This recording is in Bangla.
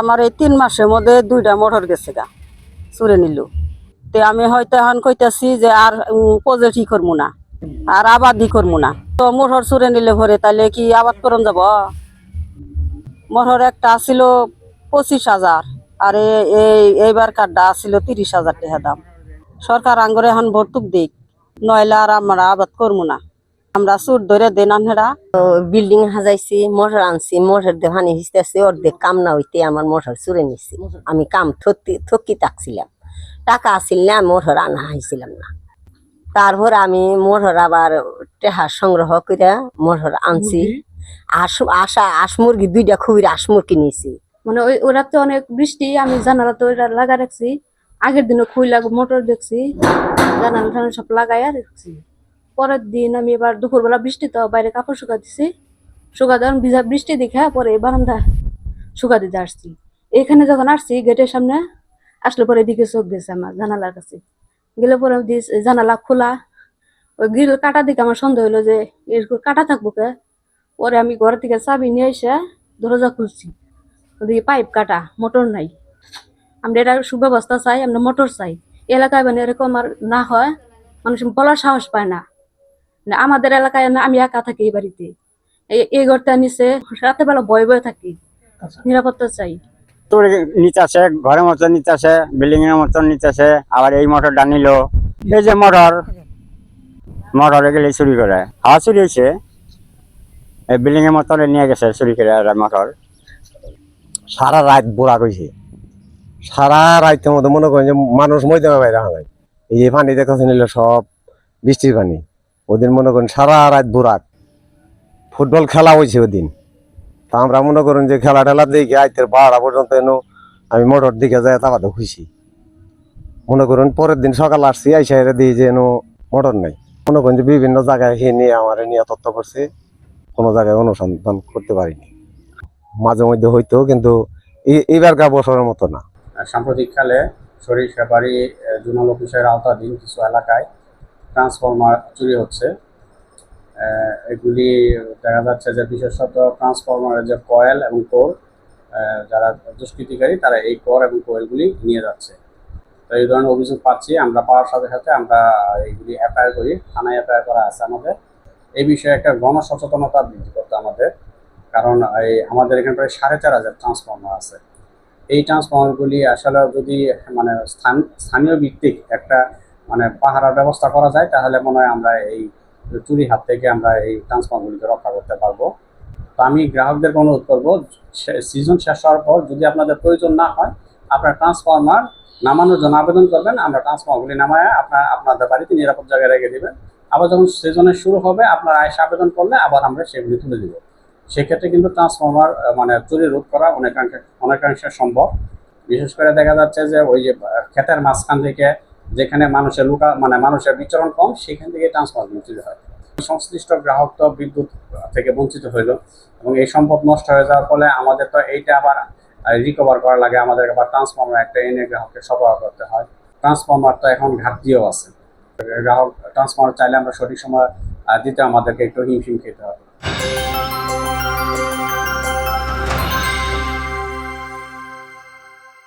আমার এই 3 মাসের মধ্যে 2টা মোটর গেছে গা চুরে নিল। তে আমি হয়তো এখন কইতাছি যে আর প্রজেক্টই করবো না, আর আবাদই করবো না। তো মোটর চুরে নিলে ভরে তাহলে কি আবাদ করন যাব? মোটর একটা আসিল 25,000, আর এইবার কার্ডটা আসিল 30,000 টাকা দাম। সরকার আঙ্গরে এখন ভর্তুক দিক, নইলে আর আমরা আবাদ করবো না। আমরা সুর ধরে দেন আনহেরা বিল্ডিং হাজাইছি, মোটর আনছি, মোটর দিয়ে পানি হিসতেছি, অর্ধেক কাম না হইতে আমার মোটর চুরে নিছি। আমি কাম থকি থাকছিলাম, টাকা আসিল না, মোটর আনা হয়েছিলাম না। তারপর আমি মোটর আবার টেহা সংগ্রহ করে মোটর আনছি। আশ মুরগি 2টা খুবই আশ মুরগি নিয়েছি। মানে ওই রাতে অনেক বৃষ্টি, আমি জানালা তো ওইটা লাগা রাখছি। আগের দিনও খুইলা মোটর দেখছি, জানালা সব লাগাইয়া দেখছি। পরের দিন আমি এবার দুপুরবেলা বৃষ্টি তো বাইরে কাপড় শুকা দিছি, শুকা দেওয়ার ভিজা বৃষ্টি দেখে পরে বারান্দা শুকা দিতে আসছি। এখানে যখন আসছি গেটের সামনে আসলে পরে এদিকে চোখ গেছে আমার জানালার কাছে, গেলে পরে জানালা খোলা, ওই গ্রিল কাটা দিকে আমার সন্দেহ হলো যে এরকম কাটা থাকবো কে। পরে আমি ঘর থেকে চাবি নিয়ে এসে দরজা খুলছি, ওদিকে পাইপ কাটা, মোটর নাই। আমরা এটা সুব্যবস্থা চাই, আমরা মোটর চাই এলাকায়, মানে এরকম আর না হয়, মানুষ বলার সাহস পায় না। আমাদের এলাকায় না, আমি একা থাকি এই বাড়িতে, এই ঘরটা নিচে রাতে বেলা ভয়ে ভয়ে থাকি, নিরাপত্তা চাই। তোর নিচে আসে, ঘরের মতন নিচে আসে, বিল্ডিং এর মতন নিচে আসে। আবার এই মোটরটা নিল, এই যে মোটর গেলে চুরি করে, হাওয়া চুরি হয়েছে, এই বিল্ডিং এর মতন নিয়ে গেছে চুরি করে মোটর। সারা রাত বোরা কইছে, সারা রাতের মধ্যে মনে করেন যে মানুষ ময়দানে বাইরে হয়। এই পানি দেখতে নিল সব বৃষ্টির পানি। ওদিন মনে করেন সারা রাত বোরাত ফুটবল খেলা হয়েছে ওদিন। তা আমরা মনে করেন যে খেলা টেলা দেখে আইতের 12টা পর্যন্ত এনো আমি মোটর দিকে যাই তাকাতে খুশি। মনে করেন পরের দিন সকাল আসছি, আইসা দিই যে এনো মোটর নাই। মনে করেন যে বিভিন্ন জায়গায় নিয়ে আমার নিয়ে তথ্য করছে, কোনো জায়গায় অনুসন্ধান করতে পারিনি। মাঝে মধ্যে হইতো, কিন্তু এইবারকার বছরের মতো না। সাম্প্রতিককালে সরিষাবাড়ি জোনাল অফিসের আওতাধীন কিছু এলাকায় ট্রান্সফরমার চুরি হচ্ছে। এগুলি দেখা যাচ্ছে যে বিশেষত ট্রান্সফরমারের যে কয়েল এবং কোর, যারা দুষ্কৃতিকারী তারা এই কোর এবং কোয়েলগুলি নিয়ে যাচ্ছে। তো এই ধরনের অভিযোগ পাচ্ছি, আমরা পাওয়ার সাথে সাথে আমরা এইগুলি এফআইআর করি, থানায় এফআইআর করা আছে আমাদের। এই বিষয়ে একটা গণসচেতনতা বৃদ্ধি করতে আমাদের, কারণ আমাদের এখানে প্রায় 4,500 ট্রান্সফরমার আছে। এই ট্রান্সফরমারগুলি আসলে যদি মানে স্থানীয় ভিত্তিক একটা মানে পাহারার ব্যবস্থা করা যায়, তাহলে মনে হয় আমরা এই চুরি হাত থেকে আমরা এই ট্রান্সফরমারগুলিকে রক্ষা করতে পারবো। তো আমি গ্রাহকদেরকে অনুরোধ করবো, সিজন শেষ হওয়ার পর যদি আপনাদের প্রয়োজন না হয়, আপনার ট্রান্সফরমার নামানোর জন্য আবেদন করবেন। আমরা ট্রান্সফরমারগুলি নামায় আপনাদের বাড়িতে নিরাপদ জায়গায় রেখে দেবেন। আবার যখন সিজনের শুরু হবে, আপনারা এসে আবেদন করলে আবার আমরা সেগুলি তুলে দিব। সেক্ষেত্রে কিন্তু ট্রান্সফরমার মানে চুরি রোধ করা অনেকাংশে সম্ভব। বিশেষ করে দেখা যাচ্ছে যে ওই যে ক্ষেতের মাঝখান থেকে, যেখানে মানুষের বিচরণ কম, সেখান থেকে ট্রান্সফরমার চুরি হয়। সংশ্লিষ্ট গ্রাহক তো বিদ্যুৎ থেকে বঞ্চিত হইল, এবং এই সম্পদ নষ্ট হয়ে যাওয়ার ফলে আমাদের তো এইটা আবার রিকভার করা লাগে, আমাদের আবার ট্রান্সফরমার একটা এনে গ্রাহককে সরবরাহ করতে হয়। ট্রান্সফরমার তো এখন ঘাটতিও আছে, গ্রাহক ট্রান্সফরমার চাইলে আমরা সঠিক সময় দিতে আমাদেরকে একটু হিমশিম খেতে হবে।